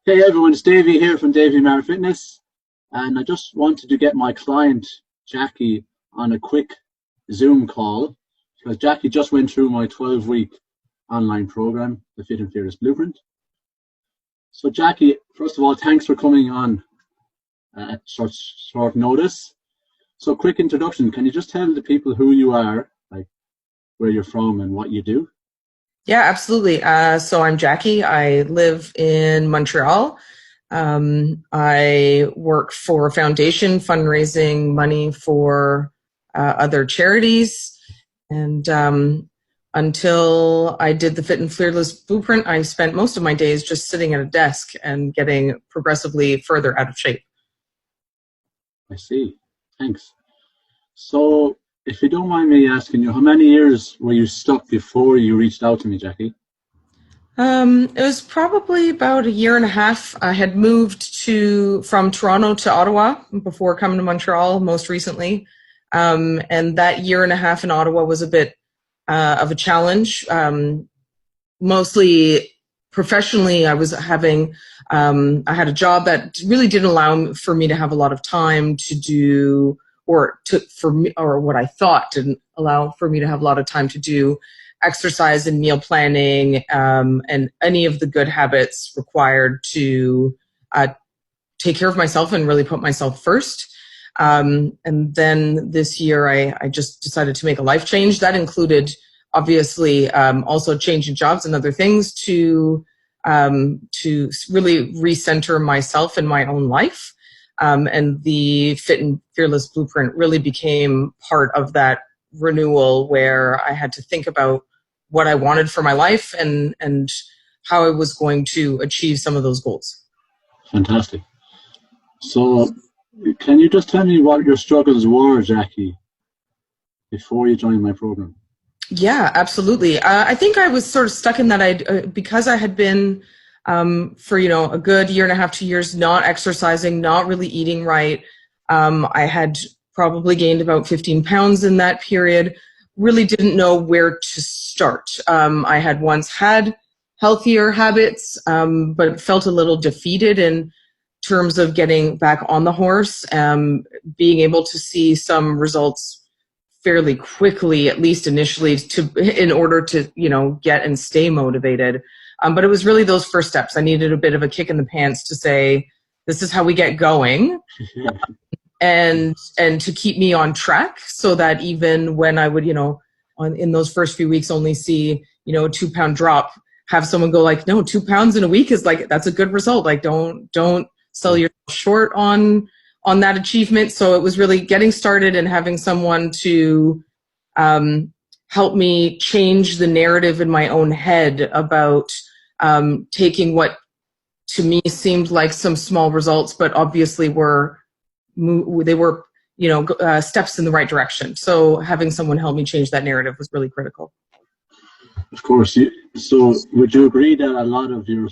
Hey everyone, it's Davey here from Davey Mar Fitness, and I just wanted to get my client Jackie on a quick Zoom call because Jackie just went through my 12-week online program, the Fit and Fearless Blueprint. So Jackie, first of all, thanks for coming on at short notice. So quick introduction, can you just tell the people who you are, like where you're from and what you do? Yeah, absolutely. So I'm Jackie. I live in Montreal. I work for a foundation fundraising money for other charities. And until I did the Fit and Fearless Blueprint, I spent most of my days just sitting at a desk and getting progressively further out of shape. I see. Thanks. So if you don't mind me asking you, how many years were you stuck before you reached out to me, Jackie? It was probably about a year and a half. I had moved from Toronto to Ottawa before coming to Montreal most recently. And that year and a half in Ottawa was a bit of a challenge. Mostly professionally, I had a job that really didn't allow for me to have a lot of time to do, or what I thought didn't allow for me to have a lot of time to do exercise and meal planning, and any of the good habits required to take care of myself and really put myself first. And then this year, I just decided to make a life change. That included, obviously, also changing jobs and other things to really recenter myself in my own life. And the Fit and Fearless Blueprint really became part of that renewal, where I had to think about what I wanted for my life and how I was going to achieve some of those goals. Fantastic. So can you just tell me what your struggles were, Jackie, before you joined my program? Yeah, absolutely. I think I was sort of stuck in that because I had been for a good year and a half, 2 years, not exercising, not really eating right. I had probably gained about 15 pounds in that period. Really didn't know where to start. I had once had healthier habits, but felt a little defeated in terms of getting back on the horse, being able to see some results fairly quickly, at least initially, in order to get and stay motivated. But it was really those first steps. I needed a bit of a kick in the pants to say, this is how we get going. and to keep me on track, so that even when I would, in those first few weeks only see, a 2-pound drop, have someone go like, no, 2 pounds in a week is like, that's a good result. Like, don't sell yourself short on that achievement. So it was really getting started and having someone to help me change the narrative in my own head about taking what to me seemed like some small results, but obviously they were steps in the right direction. So having someone help me change that narrative was really critical. Of course. So would you agree that a lot of your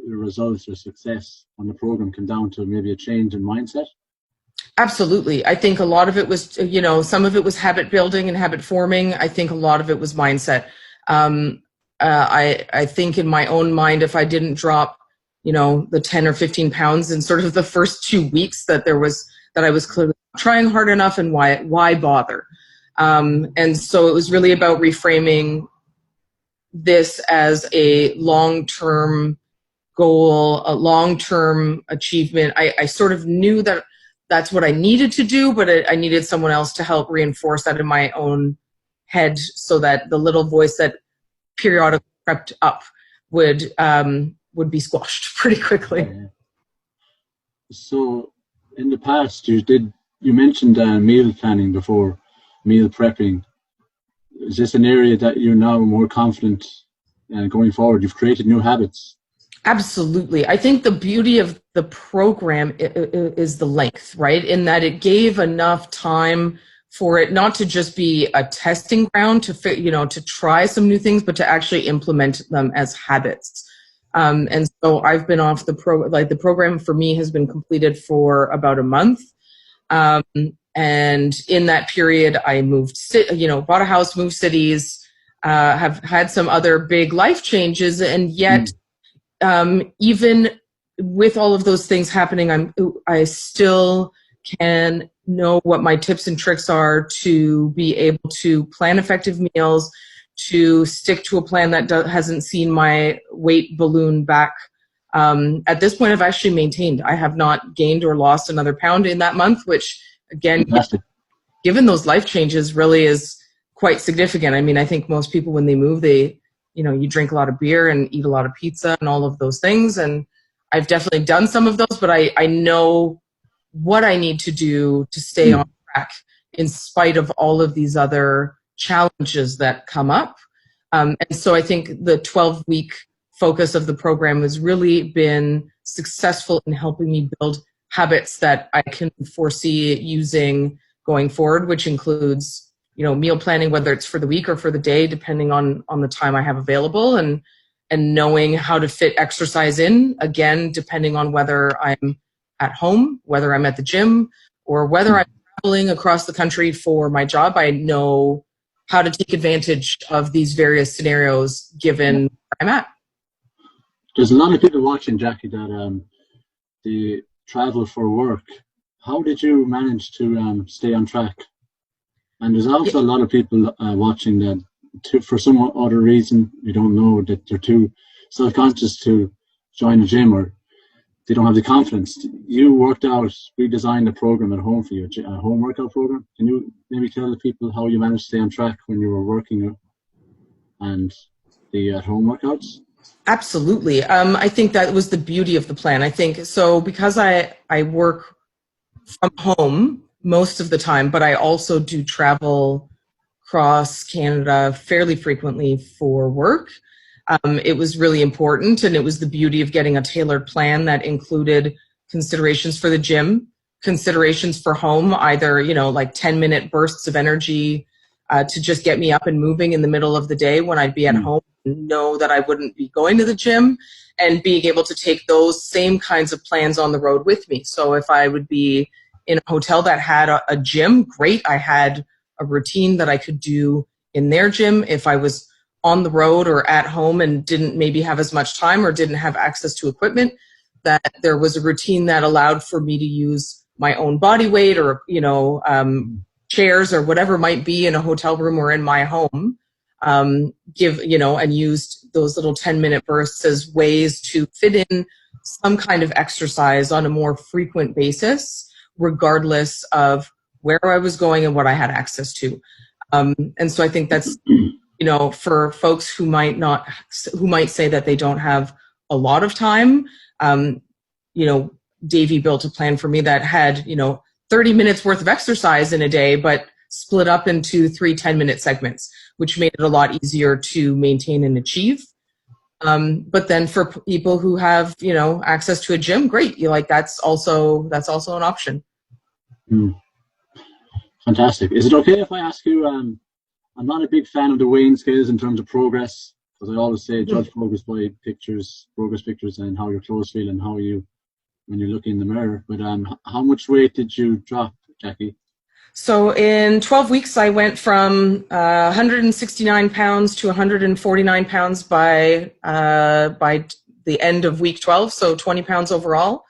results or success on the program came down to maybe a change in mindset? Absolutely. I think a lot of it was, some of it was habit building and habit forming. I think a lot of it was mindset. I think in my own mind, if I didn't drop, the 10 or 15 pounds in sort of the first 2 weeks, that I was clearly trying hard enough, and why bother? And so it was really about reframing this as a long-term goal, a long-term achievement. I sort of knew that that's what I needed to do, but I needed someone else to help reinforce that in my own head, so that the little voice that periodically crept up would be squashed pretty quickly. Yeah. So in the past, you mentioned meal planning before, meal prepping. Is this an area that you're now more confident going forward? You've created new habits. Absolutely. I think the beauty of the program is the length, right? In that it gave enough time for it not to just be a testing ground to try some new things, but to actually implement them as habits. And so I've been off the program for me has been completed for about a month. And in that period, I bought a house, moved cities, have had some other big life changes, and yet even with all of those things happening, I still can know what my tips and tricks are to be able to plan effective meals, to stick to a plan that hasn't seen my weight balloon back. At this point, I've actually maintained. I have not gained or lost another pound in that month, which, again, Fantastic. given those life changes, really is quite significant. I mean, I think most people, when they move, you drink a lot of beer and eat a lot of pizza and all of those things. And I've definitely done some of those, but I know what I need to do to stay on track in spite of all of these other challenges that come up. And so I think the 12-week focus of the program has really been successful in helping me build habits that I can foresee using going forward, which includes, meal planning, whether it's for the week or for the day, depending on the time I have available, and knowing how to fit exercise in, again, depending on whether I'm at home, whether I'm at the gym, or whether I'm traveling across the country for my job. I know how to take advantage of these various scenarios given where I'm at. There's a lot of people watching, Jackie, that they travel for work. How did you manage to stay on track? And there's also a lot of people watching that, for some other reason, we don't know, that they're too self-conscious to join a gym, or they don't have the confidence. You redesigned a program at home for you, a home workout program. Can you maybe tell the people how you managed to stay on track when you were working and the at-home workouts? Absolutely. I think that was the beauty of the plan. I think so because I work from home most of the time, but I also do travel across Canada fairly frequently for work. It was really important, and it was the beauty of getting a tailored plan that included considerations for the gym, considerations for home, either, like 10-minute bursts of energy to just get me up and moving in the middle of the day when I'd be at home and know that I wouldn't be going to the gym, and being able to take those same kinds of plans on the road with me. So if I would be in a hotel that had a gym, great. I had a routine that I could do in their gym. If I was on the road or at home and didn't maybe have as much time or didn't have access to equipment, that there was a routine that allowed for me to use my own body weight or, chairs or whatever might be in a hotel room or in my home, and used those little 10-minute bursts as ways to fit in some kind of exercise on a more frequent basis, regardless of where I was going and what I had access to. And so I think that's, for folks who might say that they don't have a lot of time, Davey built a plan for me that had, 30 minutes worth of exercise in a day, but split up into 3 10-minute segments, which made it a lot easier to maintain and achieve. But then for people who have, access to a gym, great. That's also an option. Fantastic. Is it okay if I ask you, I'm not a big fan of the weighing scales in terms of progress, because I always say judge progress by progress pictures, and how your clothes feel and when you look in the mirror. But how much weight did you drop, Jackie? So in 12 weeks, I went from 169 pounds to 149 pounds by the end of week 12, so 20 pounds overall.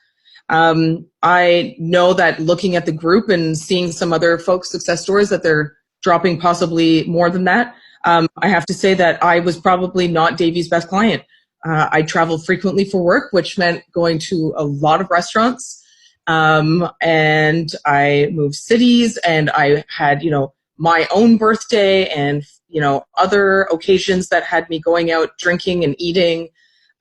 I know that looking at the group and seeing some other folks' success stories that they're dropping possibly more than that. I have to say that I was probably not Davey's best client. I traveled frequently for work, which meant going to a lot of restaurants. And I moved cities, and I had, my own birthday and, other occasions that had me going out drinking and eating.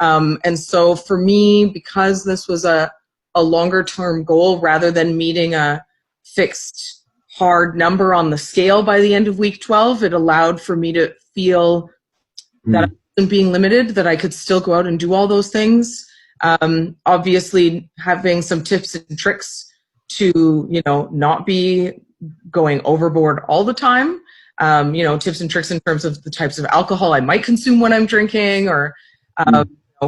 And so for me, because this was a longer term goal rather than meeting a fixed hard number on the scale by the end of week 12, it allowed for me to feel that I wasn't being limited, that I could still go out and do all those things. Obviously having some tips and tricks to, not be going overboard all the time. Tips and tricks in terms of the types of alcohol I might consume when I'm drinking, or,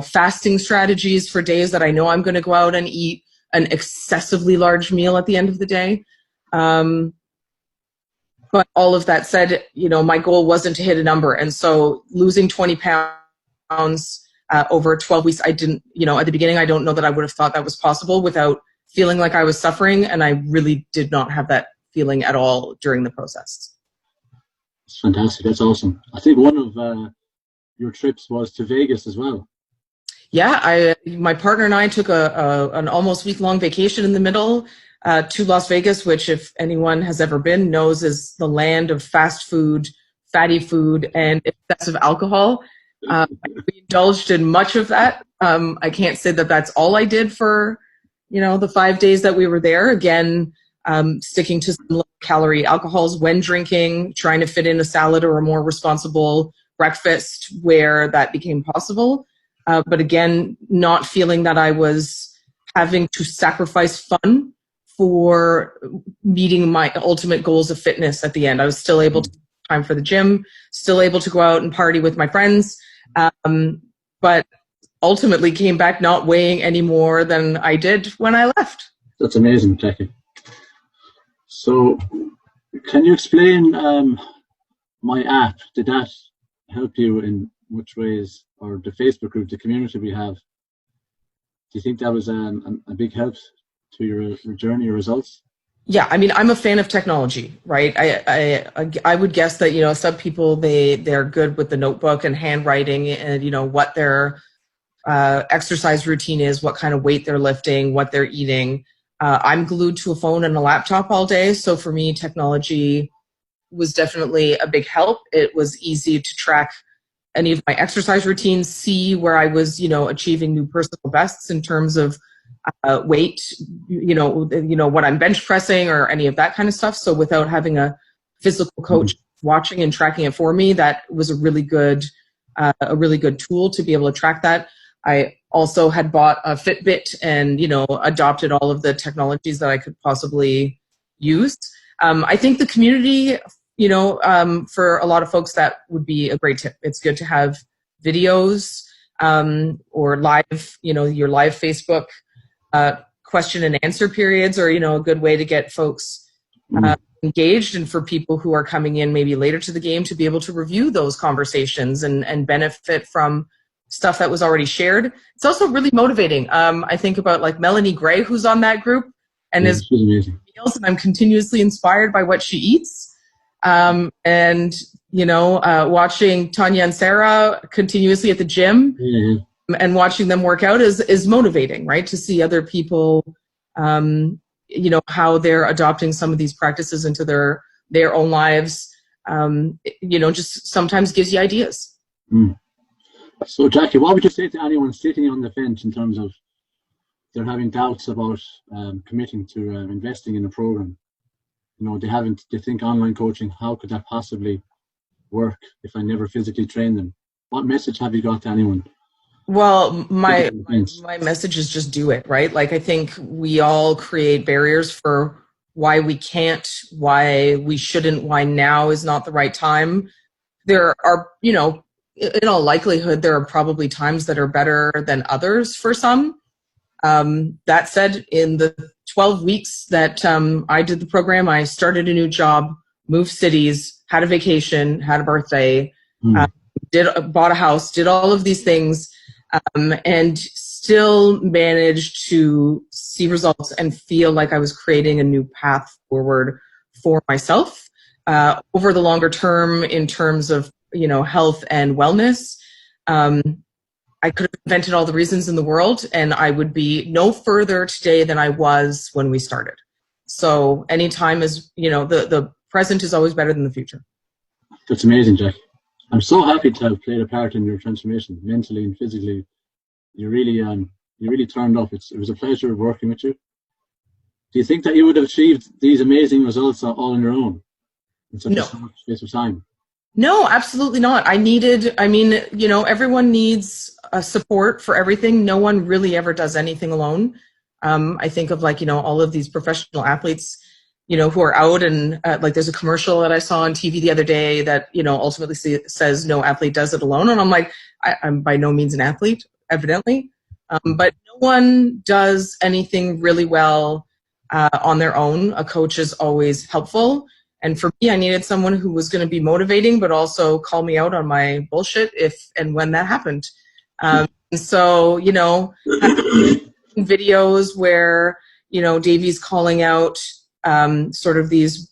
fasting strategies for days that I know I'm going to go out and eat an excessively large meal at the end of the day. But all of that said, my goal wasn't to hit a number. And so losing 20 pounds over 12 weeks. I didn't, at the beginning, I don't know that I would have thought that was possible without feeling like I was suffering. And I really did not have that feeling at all during the process. It's fantastic. That's awesome. I think one of your trips was to Vegas as well. Yeah, my partner and I took an almost week-long vacation in the middle to Las Vegas, which, if anyone has ever been, knows is the land of fast food, fatty food, and excessive alcohol. We indulged in much of that. I can't say that that's all I did for, the 5 days that we were there. Again, sticking to some low-calorie alcohols when drinking, trying to fit in a salad or a more responsible breakfast where that became possible. But again, not feeling that I was having to sacrifice fun for meeting my ultimate goals of fitness at the end. I was still able to have time for the gym, still able to go out and party with my friends, but ultimately came back not weighing any more than I did when I left. That's amazing, Jackie. So can you explain my app? Did that help you in which ways, or the Facebook group, the community we have? Do you think that was a big help to your journey, your results? Yeah, I mean, I'm a fan of technology, right? I would guess that, some people, they're good with the notebook and handwriting and, what their exercise routine is, what kind of weight they're lifting, what they're eating. I'm glued to a phone and a laptop all day. So for me, technology was definitely a big help. It was easy to track any of my exercise routines, see where I was, achieving new personal bests in terms of weight, what I'm bench pressing or any of that kind of stuff. So without having a physical coach watching and tracking it for me, that was a really good tool to be able to track that. I also had bought a Fitbit and, adopted all of the technologies that I could possibly use. I think the community, for a lot of folks, that would be a great tip. It's good to have videos or live, your live Facebook question and answer periods are, a good way to get folks engaged, and for people who are coming in maybe later to the game to be able to review those conversations and benefit from stuff that was already shared. It's also really motivating. I think about like Melanie Gray, who's on that group, and is meals, and I'm continuously inspired by what she eats. And watching Tanya and Sarah continuously at the gym and watching them work out is motivating, right? To see other people, how they're adopting some of these practices into their own lives, just sometimes gives you ideas. So Jackie, what would you say to anyone sitting on the fence in terms of they're having doubts about committing to investing in a program? They think online coaching, how could that possibly work if I never physically train them? What message have you got to anyone? Well, my message is just do it, right? Like, I think we all create barriers for why we can't, why we shouldn't, why now is not the right time. There are, in all likelihood, there are probably times that are better than others for some. That said, in the 12 weeks that I did the program, I started a new job, moved cities, had a vacation, had a birthday, bought a house, did all of these things, and still managed to see results and feel like I was creating a new path forward for myself over the longer term in terms of health and wellness. I could have invented all the reasons in the world, and I would be no further today than I was when we started. So anytime is, the present is always better than the future. That's amazing, Jack. I'm so happy to have played a part in your transformation, mentally and physically. You really turned up. It was a pleasure working with you. Do you think that you would have achieved these amazing results all on your own in such a short space of time? No, absolutely not. Everyone needs support for everything. No one really ever does anything alone. I think of all of these professional athletes, who are out and there's a commercial that I saw on TV the other day that, ultimately says no athlete does it alone. And I'm like, I'm by no means an athlete, evidently. But no one does anything really well on their own. A coach is always helpful. And for me, I needed someone who was going to be motivating, but also call me out on my bullshit if and when that happened. And so, videos where, Davey's calling out sort of these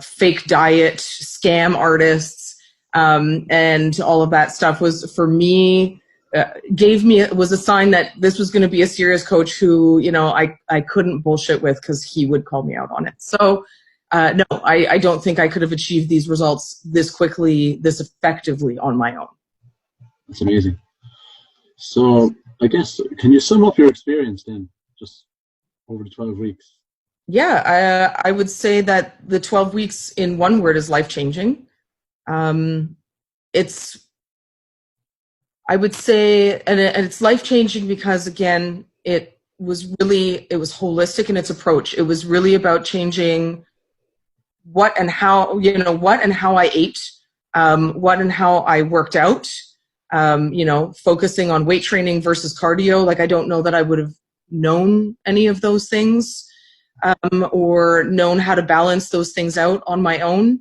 fake diet scam artists, and all of that stuff was, for me, was a sign that this was going to be a serious coach who, I couldn't bullshit with, because he would call me out on it. So no, I don't think I could have achieved these results this quickly, this effectively on my own. That's amazing. So I guess, can you sum up your experience then, just over the 12 weeks? Yeah, I would say that the 12 weeks in one word is life-changing. I would say, and it's life-changing because, again, it was holistic in its approach. It was really about changing what and how I ate, what and how I worked out, focusing on weight training versus cardio. Like, I don't know that I would have known any of those things, or known how to balance those things out on my own.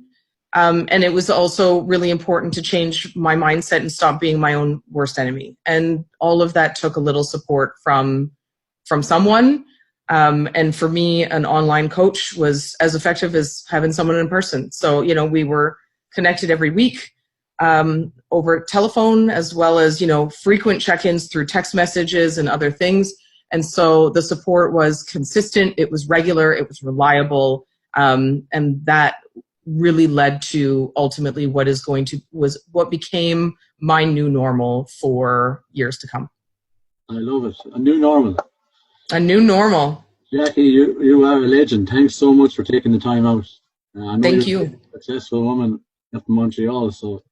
And it was also really important to change my mindset and stop being my own worst enemy. And all of that took a little support from someone. And for me, an online coach was as effective as having someone in person. So, we were connected every week, over telephone, as well as, frequent check-ins through text messages and other things. And so the support was consistent, it was regular, it was reliable, and that really led to ultimately what became my new normal for years to come. I love it. A new normal. A new normal. Jackie, you are a legend. Thanks so much for taking the time out. I know Thank you're you. a successful woman up in Montreal, so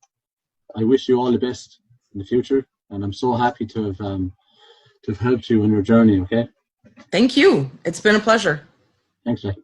I wish you all the best in the future, and I'm so happy to have helped you on your journey. Okay. Thank you. It's been a pleasure. Thanks, Jackie.